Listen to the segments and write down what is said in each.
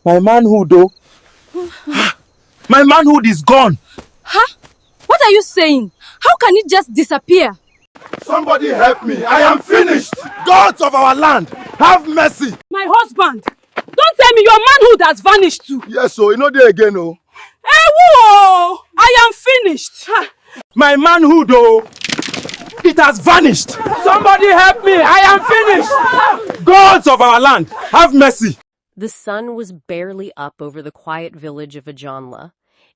My manhood, oh. My manhood is gone. Huh? What are you saying? How can it just disappear? Somebody help me. I am finished. Gods of our land, have mercy. My husband! Don't tell me your manhood has vanished too. Yes, so you know there again, oh. Hey, whoa! I am finished. My manhood, oh. It has vanished. Somebody help me. I am finished. Gods of our land, have mercy. The sun was barely up over the quiet village of Ajanla.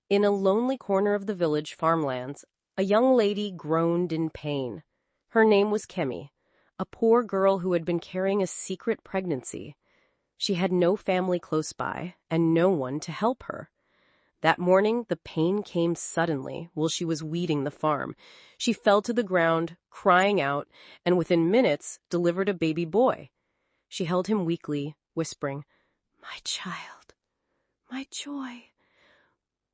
In a lonely corner of the village farmlands, a young lady groaned in pain. Her name was Kemi, a poor girl who had been carrying a secret pregnancy. She had no family close by and no one to help her. That morning, the pain came suddenly while she was weeding the farm. She fell to the ground, crying out, and within minutes delivered a baby boy. She held him weakly, whispering, "My child, my joy."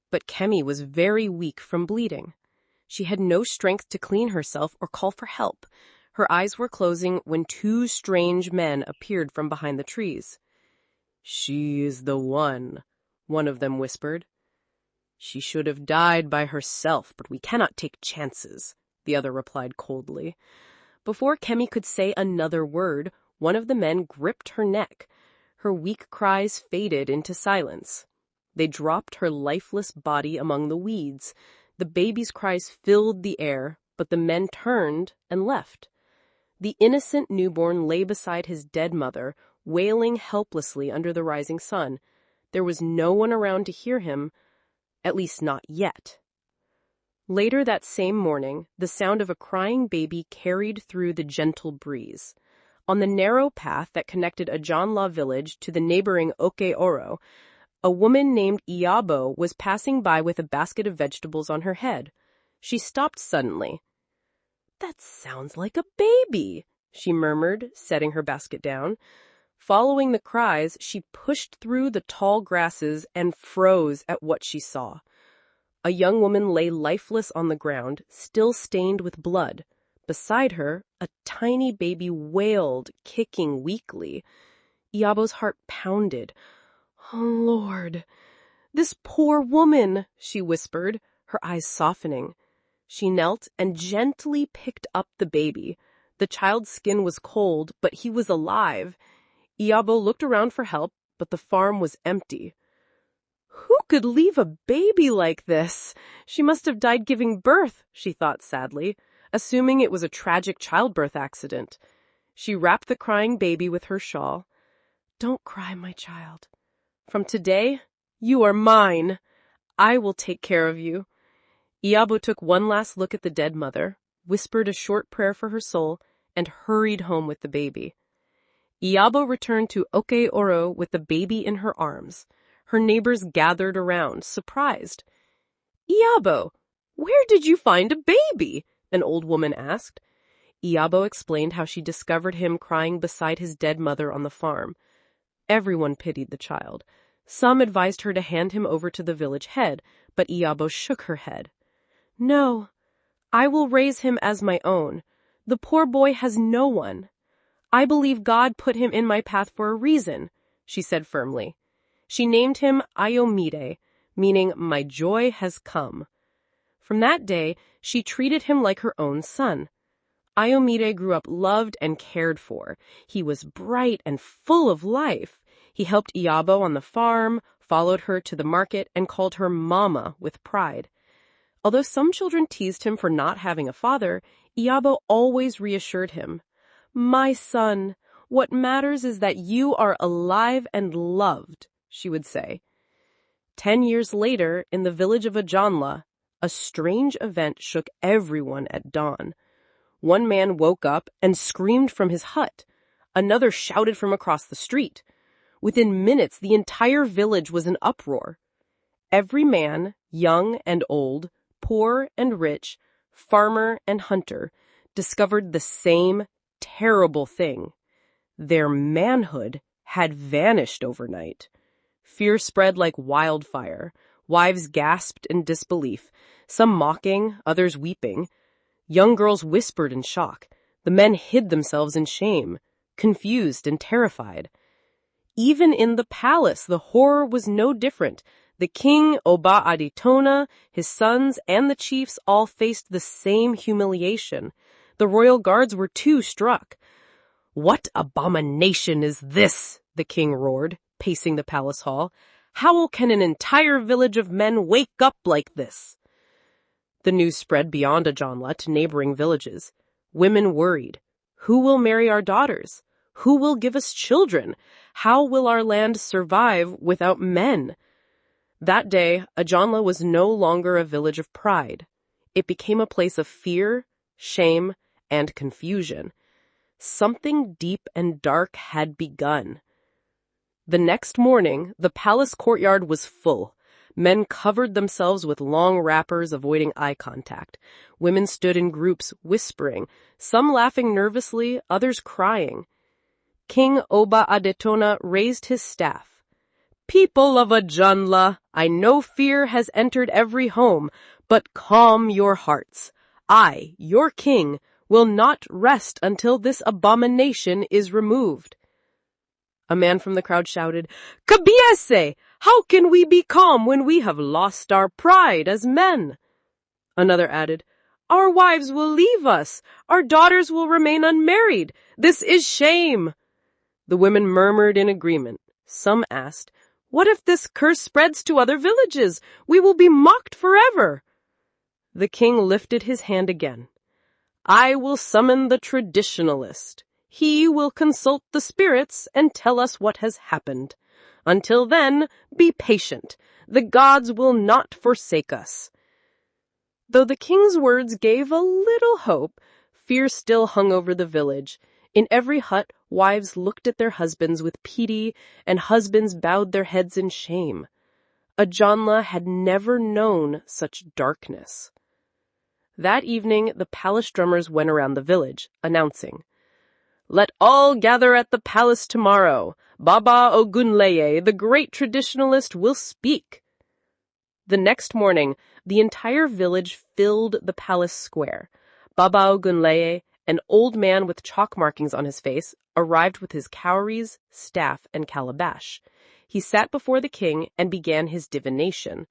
But Kemi was very weak from bleeding. She had no strength to clean herself or call for help. Her eyes were closing when two strange men appeared from behind the trees. "She is the one," one of them whispered. "She should have died by herself, but we cannot take chances," the other replied coldly. Before Kemi could say another word, one of the men gripped her neck. Her weak cries faded into silence. They dropped her lifeless body among the weeds. The baby's cries filled the air, but the men turned and left. The innocent newborn lay beside his dead mother, wailing helplessly under the rising sun. There was no one around to hear him, at least not yet. Later that same morning, the sound of a crying baby carried through the gentle breeze. On the narrow path that connected Ajanla village to the neighboring Oke-Oro, a woman named Iyabo was passing by with a basket of vegetables on her head. She stopped suddenly. "That sounds like a baby," she murmured, setting her basket down. Following the cries, she pushed through the tall grasses and froze at what she saw. A young woman lay lifeless on the ground, still stained with blood. Beside her, a tiny baby wailed, kicking weakly. Iabo's heart pounded. "Oh, Lord, this poor woman," she whispered, her eyes softening. She knelt and gently picked up the baby. The child's skin was cold, but he was alive. Iyabo looked around for help, but the farm was empty. Who could leave a baby like this? She must have died giving birth, she thought sadly, assuming it was a tragic childbirth accident. She wrapped the crying baby with her shawl. "Don't cry, my child. From today, you are mine. I will take care of you." Iyabo took one last look at the dead mother, whispered a short prayer for her soul, and hurried home with the baby. Iyabo returned to Oke-Oro with the baby in her arms. Her neighbors gathered around, surprised. "Iyabo, where did you find a baby?" an old woman asked. Iyabo explained how she discovered him crying beside his dead mother on the farm. Everyone pitied the child. Some advised her to hand him over to the village head, but Iyabo shook her head. "No, I will raise him as my own. The poor boy has no one. I believe God put him in my path for a reason," she said firmly. She named him Ayomide, meaning "my joy has come." From that day, she treated him like her own son. Ayomide grew up loved and cared for. He was bright and full of life. He helped Iyabo on the farm, followed her to the market, and called her Mama with pride. Although some children teased him for not having a father, Iyabo always reassured him. "My son, what matters is that you are alive and loved," she would say. 10 years later, in the village of Ajanla, a strange event shook everyone at dawn. One man woke up and screamed from his hut. Another shouted from across the street. Within minutes, the entire village was in uproar. Every man, young and old, poor and rich, farmer and hunter, discovered the same terrible thing. Their manhood had vanished overnight. Fear spread like wildfire. Wives gasped in disbelief, some mocking, others weeping. Young girls whispered in shock. The men hid themselves in shame, confused and terrified. Even in the palace, the horror was no different. The king, Oba Aditona, his sons, and the chiefs all faced the same humiliation. The royal guards were too struck. "What abomination is this?" the king roared, pacing the palace hall. "How can an entire village of men wake up like this?" The news spread beyond Ajanla to neighboring villages. Women worried. Who will marry our daughters? Who will give us children? How will our land survive without men? That day, Ajanla was no longer a village of pride. It became a place of fear, shame, and confusion. Something deep and dark had begun. The next morning, the palace courtyard was full. Men covered themselves with long wrappers, avoiding eye contact. Women stood in groups, whispering, some laughing nervously, others crying. King Oba Adetona raised his staff. "People of Ajanla, I know fear has entered every home, but calm your hearts. I, your king, will not rest until this abomination is removed." A man from the crowd shouted, "Kabiese! How can we be calm when we have lost our pride as men?" Another added, "Our wives will leave us. Our daughters will remain unmarried. This is shame." The women murmured in agreement. Some asked, "What if this curse spreads to other villages? We will be mocked forever." The king lifted his hand again. "I will summon the traditionalist. He will consult the spirits and tell us what has happened. Until then, be patient. The gods will not forsake us." Though the king's words gave a little hope, fear still hung over the village. In every hut, wives looked at their husbands with pity, and husbands bowed their heads in shame. Ajanla had never known such darkness. That evening, the palace drummers went around the village, announcing, "Let all gather at the palace tomorrow. Baba Ogunleye, the great traditionalist, will speak." The next morning, the entire village filled the palace square. Baba Ogunleye, an old man with chalk markings on his face, arrived with his cowries, staff, and calabash. He sat before the king and began his divination.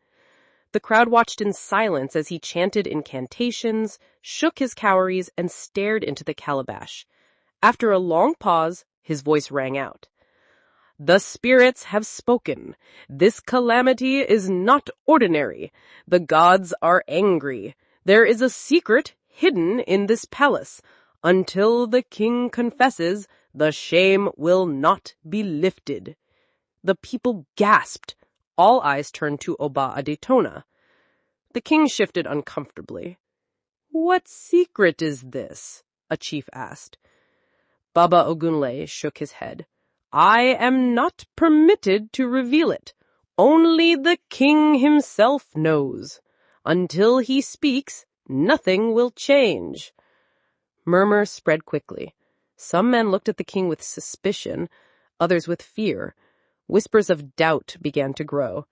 The crowd watched in silence as he chanted incantations, shook his cowries, and stared into the calabash. After a long pause, his voice rang out. "The spirits have spoken. This calamity is not ordinary. The gods are angry. There is a secret hidden in this palace. Until the king confesses, the shame will not be lifted." The people gasped. All eyes turned to Oba Adetona. The king shifted uncomfortably. "What secret is this?" a chief asked. Baba Ogunleye shook his head. "I am not permitted to reveal it. Only the king himself knows. Until he speaks, nothing will change." Murmurs spread quickly. Some men looked at the king with suspicion, others with fear. Whispers of doubt began to grow.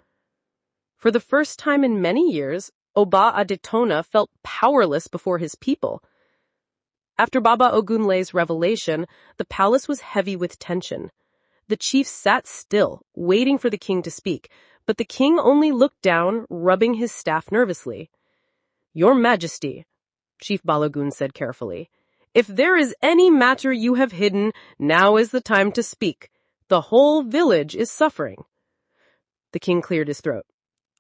For the first time in many years, Oba Adetona felt powerless before his people. After Baba Ogunleye's revelation, the palace was heavy with tension. The chiefs sat still, waiting for the king to speak, but the king only looked down, rubbing his staff nervously. "Your Majesty," Chief Balogun said carefully, "if there is any matter you have hidden, now is the time to speak. The whole village is suffering." The king cleared his throat.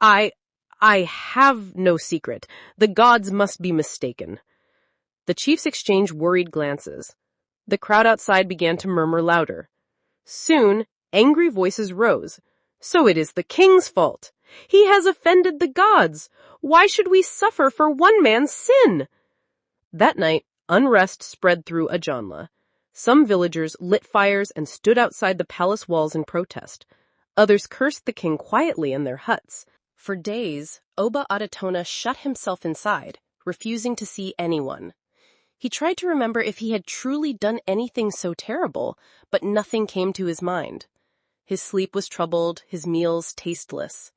I have no secret. The gods must be mistaken." The chiefs exchanged worried glances. The crowd outside began to murmur louder. Soon, angry voices rose. "So it is the king's fault. He has offended the gods. Why should we suffer for one man's sin?" That night, unrest spread through Ajanla. Some villagers lit fires and stood outside the palace walls in protest. Others cursed the king quietly in their huts. For days, Oba Adetona shut himself inside, refusing to see anyone. He tried to remember if he had truly done anything so terrible, but nothing came to his mind. His sleep was troubled, his meals tasteless.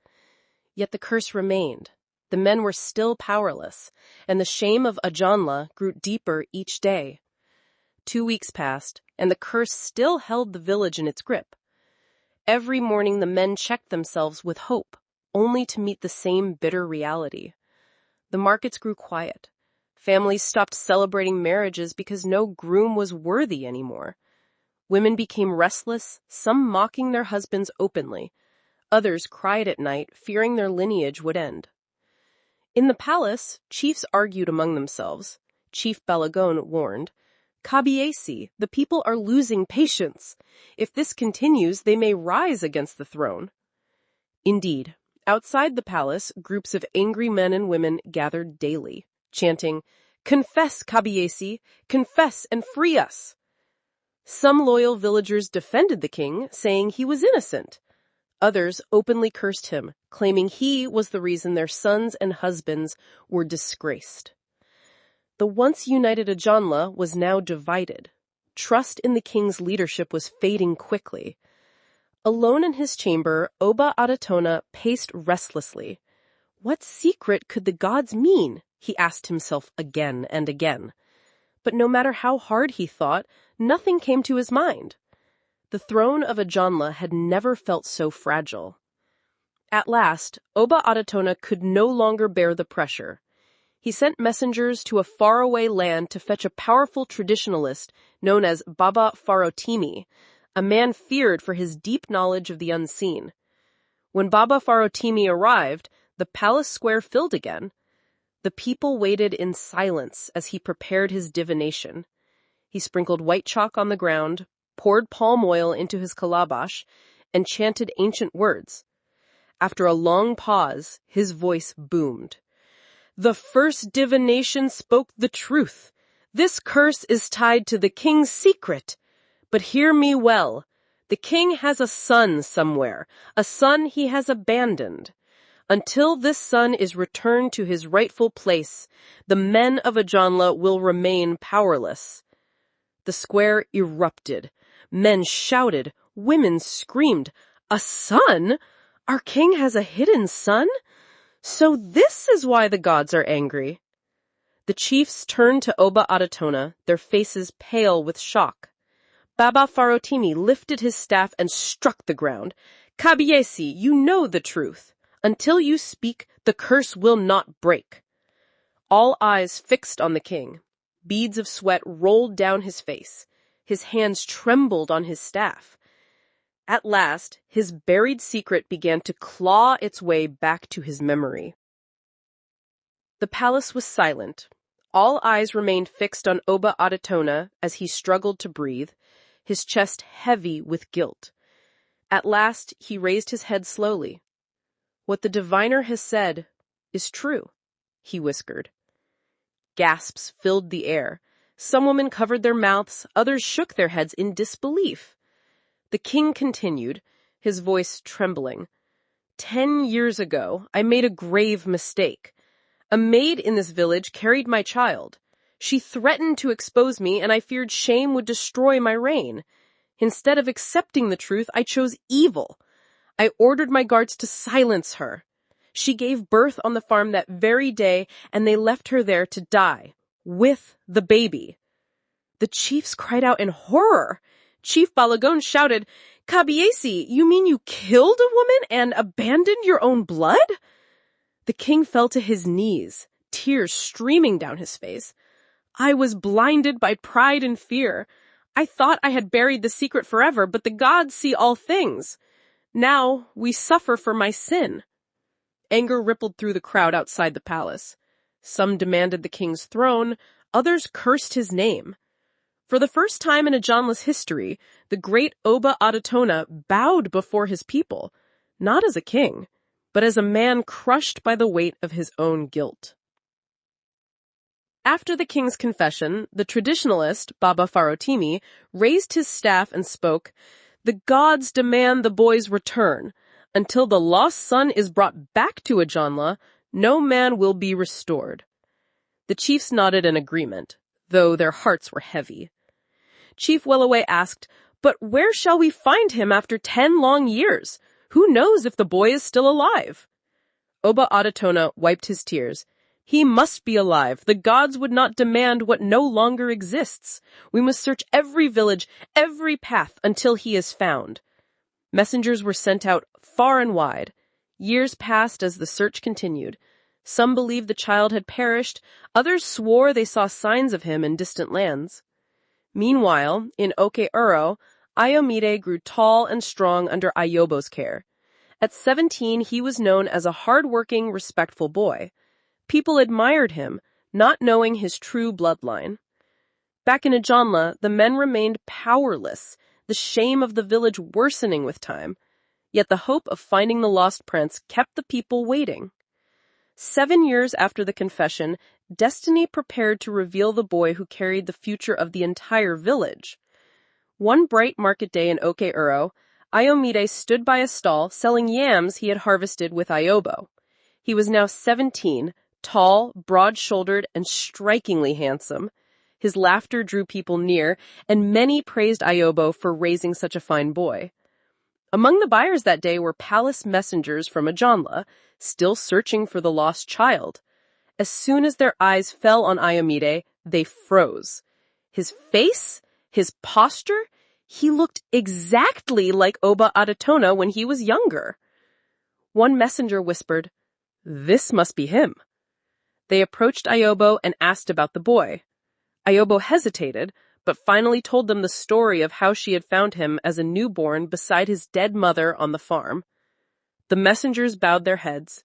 Yet the curse remained. The men were still powerless, and the shame of Ajanla grew deeper each day. 2 weeks passed, and the curse still held the village in its grip. Every morning the men checked themselves with hope, only to meet the same bitter reality. The markets grew quiet. Families stopped celebrating marriages because no groom was worthy anymore. Women became restless, some mocking their husbands openly. Others cried at night, fearing their lineage would end. In the palace, chiefs argued among themselves. Chief Balagon warned, "Kabiesi, the people are losing patience. If this continues, they may rise against the throne." Indeed, outside the palace, groups of angry men and women gathered daily, chanting, "Confess, Kabiesi, confess and free us." Some loyal villagers defended the king, saying he was innocent. Others openly cursed him, claiming he was the reason their sons and husbands were disgraced. The once united Ajanla was now divided. Trust in the king's leadership was fading quickly. Alone in his chamber, Oba Adatona paced restlessly. What secret could the gods mean? He asked himself again and again. But no matter how hard he thought, nothing came to his mind. The throne of Ajanla had never felt so fragile. At last, Oba Adatona could no longer bear the pressure. He sent messengers to a faraway land to fetch a powerful traditionalist known as Baba Farotimi, a man feared for his deep knowledge of the unseen. When Baba Farotimi arrived, the palace square filled again. The people waited in silence as he prepared his divination. He sprinkled white chalk on the ground, poured palm oil into his calabash, and chanted ancient words. After a long pause, his voice boomed. "The first divination spoke the truth. This curse is tied to the king's secret. But hear me well. The king has a son somewhere, a son he has abandoned. Until this son is returned to his rightful place, the men of Ajanla will remain powerless." The square erupted. Men shouted, women screamed, "A son? Our king has a hidden son? So this is why the gods are angry." The chiefs turned to Oba Adatona, their faces pale with shock. Baba Farotimi lifted his staff and struck the ground. "Kabiesi, you know the truth. Until you speak, the curse will not break." All eyes fixed on the king. Beads of sweat rolled down his face. His hands trembled on his staff. At last, his buried secret began to claw its way back to his memory. The palace was silent. All eyes remained fixed on Oba Adatona as he struggled to breathe, his chest heavy with guilt. At last, he raised his head slowly. "What the diviner has said is true," he whispered. Gasps filled the air. Some women covered their mouths, others shook their heads in disbelief. The king continued, his voice trembling. 10 years ago, I made a grave mistake. A maid in this village carried my child. She threatened to expose me, and I feared shame would destroy my reign. Instead of accepting the truth, I chose evil. I ordered my guards to silence her. She gave birth on the farm that very day, and they left her there to die, with the baby." The chiefs cried out in horror. Chief Balagon shouted, "Kabiesi, you mean you killed a woman and abandoned your own blood?" The king fell to his knees, tears streaming down his face. "I was blinded by pride and fear. I thought I had buried the secret forever, but the gods see all things. Now we suffer for my sin." Anger rippled through the crowd outside the palace. Some demanded the king's throne, others cursed his name. For the first time in Ajanla's history, the great Oba Adatona bowed before his people, not as a king, but as a man crushed by the weight of his own guilt. After the king's confession, the traditionalist, Baba Farotimi, raised his staff and spoke, "The gods demand the boy's return. Until the lost son is brought back to Ajanla, no man will be restored." The chiefs nodded in agreement, though their hearts were heavy. Chief Wellaway asked, "But where shall we find him after 10 long years? Who knows if the boy is still alive?" Oba Adatona wiped his tears. "He must be alive. The gods would not demand what no longer exists. We must search every village, every path, until he is found." Messengers were sent out far and wide. Years passed as the search continued. Some believed the child had perished, others swore they saw signs of him in distant lands. Meanwhile, in Oke-Uro, Ayomide grew tall and strong under Ayobo's care. At 17, he was known as a hard-working, respectful boy. People admired him, not knowing his true bloodline. Back in Ajanla, the men remained powerless, the shame of the village worsening with time. Yet the hope of finding the lost prince kept the people waiting. 7 years after the confession, destiny prepared to reveal the boy who carried the future of the entire village. One bright market day in Oke-Uro, Ayomide stood by a stall selling yams he had harvested with Ayobo. He was now 17, tall, broad-shouldered, and strikingly handsome. His laughter drew people near, and many praised Ayobo for raising such a fine boy. Among the buyers that day were palace messengers from Ajanla, still searching for the lost child. As soon as their eyes fell on Ayomide, they froze. His face, his posture, he looked exactly like Oba Adatona when he was younger. One messenger whispered, "This must be him." They approached Ayobo and asked about the boy. Ayobo hesitated, but finally told them the story of how she had found him as a newborn beside his dead mother on the farm. The messengers bowed their heads.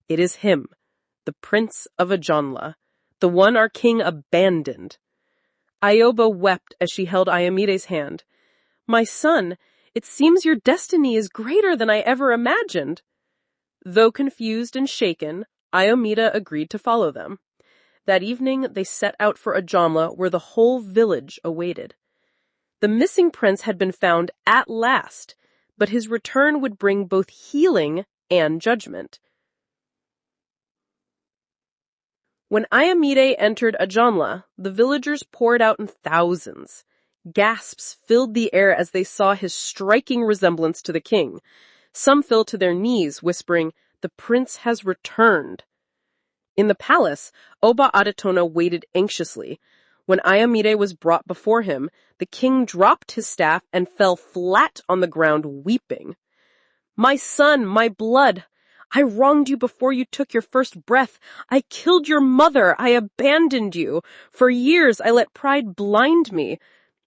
"It is him, the Prince of Ajanla, the one our king abandoned." Ayobo wept as she held Ayomide's hand. "My son, it seems your destiny is greater than I ever imagined." Though confused and shaken, Ayomide agreed to follow them. That evening, they set out for Ajanla, where the whole village awaited. The missing prince had been found at last, but his return would bring both healing and judgment. When Ayomide entered Ajanla, the villagers poured out in thousands. Gasps filled the air as they saw his striking resemblance to the king. Some fell to their knees, whispering, "The prince has returned." In the palace, Oba Adatona waited anxiously. When Ayomide was brought before him, the king dropped his staff and fell flat on the ground, weeping. "My son, my blood! I wronged you before you took your first breath. I killed your mother. I abandoned you. For years I let pride blind me.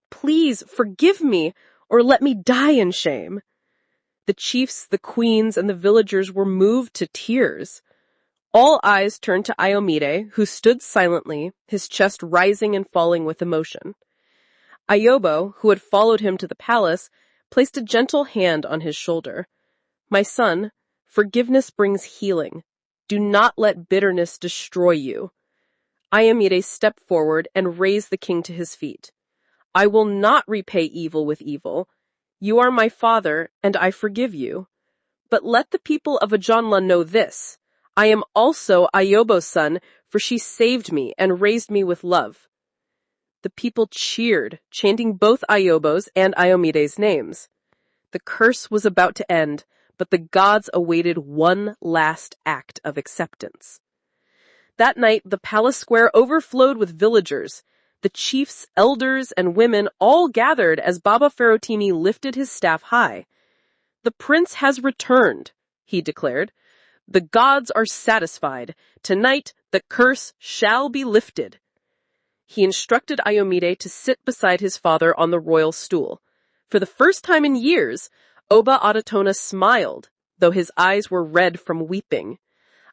Please forgive me, or let me die in shame." The chiefs, the queens, and the villagers were moved to tears. All eyes turned to Ayomide, who stood silently, his chest rising and falling with emotion. Ayobo, who had followed him to the palace, placed a gentle hand on his shoulder. "My son, forgiveness brings healing. Do not let bitterness destroy you." Ayomide stepped forward and raised the king to his feet. "I will not repay evil with evil. You are my father, and I forgive you. But let the people of Ajanla know this. I am also Ayobo's son, for she saved me and raised me with love." The people cheered, chanting both Ayobo's and Ayomide's names. The curse was about to end, but the gods awaited one last act of acceptance. That night, the palace square overflowed with villagers. The chiefs, elders, and women all gathered as Baba Ferotimi lifted his staff high. "The prince has returned," he declared. "The gods are satisfied. Tonight, the curse shall be lifted." He instructed Ayomide to sit beside his father on the royal stool. For the first time in years, Oba Adatona smiled, though his eyes were red from weeping.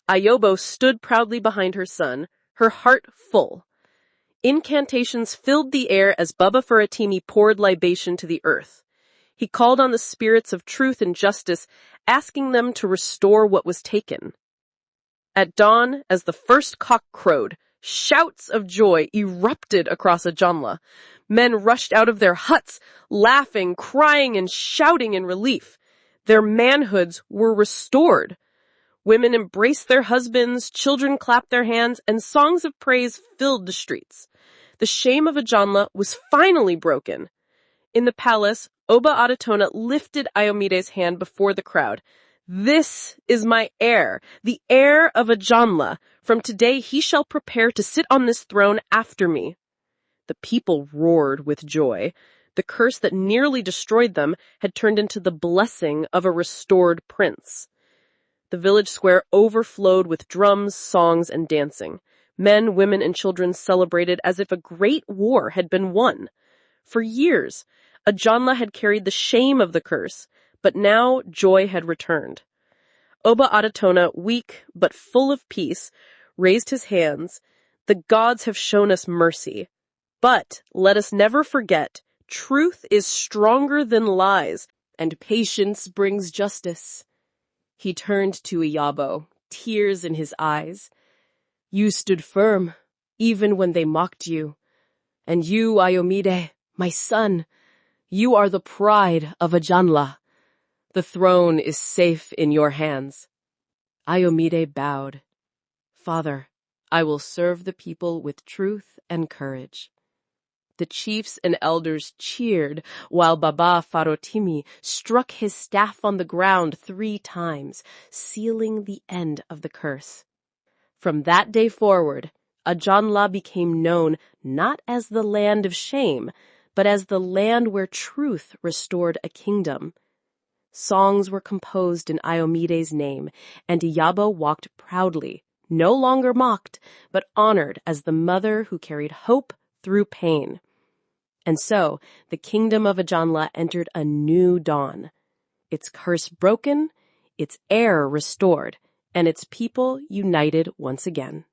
Ayobo stood proudly behind her son, her heart full. Incantations filled the air as Baba Ferotimi poured libation to the earth. He called on the spirits of truth and justice, asking them to restore what was taken. At dawn, as the first cock crowed, shouts of joy erupted across Ajanla. Men rushed out of their huts, laughing, crying, and shouting in relief. Their manhoods were restored. Women embraced their husbands, children clapped their hands, and songs of praise filled the streets. The shame of Ajanla was finally broken. In the palace, Oba Adatona lifted Ayomide's hand before the crowd. "This is my heir, the heir of Ajanla. From today he shall prepare to sit on this throne after me." The people roared with joy. The curse that nearly destroyed them had turned into the blessing of a restored prince. The village square overflowed with drums, songs, and dancing. Men, women, and children celebrated as if a great war had been won. For years, Ajanla had carried the shame of the curse, but now joy had returned. Oba Adatona, weak but full of peace, raised his hands. The gods have shown us mercy. But let us never forget, truth is stronger than lies, and patience brings justice. He turned to Iyabo, tears in his eyes. You stood firm, even when they mocked you. And you, Ayomide, my son, you are the pride of Ajanla. The throne is safe in your hands. Ayomide bowed. Father, I will serve the people with truth and courage. The chiefs and elders cheered while Baba Farotimi struck his staff on the ground 3 times, sealing the end of the curse. From that day forward, Ajanla became known not as the land of shame, but as the land where truth restored a kingdom. Songs were composed in Iomide's name, and Iyabo walked proudly, no longer mocked, but honored as the mother who carried hope through pain. And so, the kingdom of Ajanla entered a new dawn. Its curse broken, its heir restored, and its people united once again.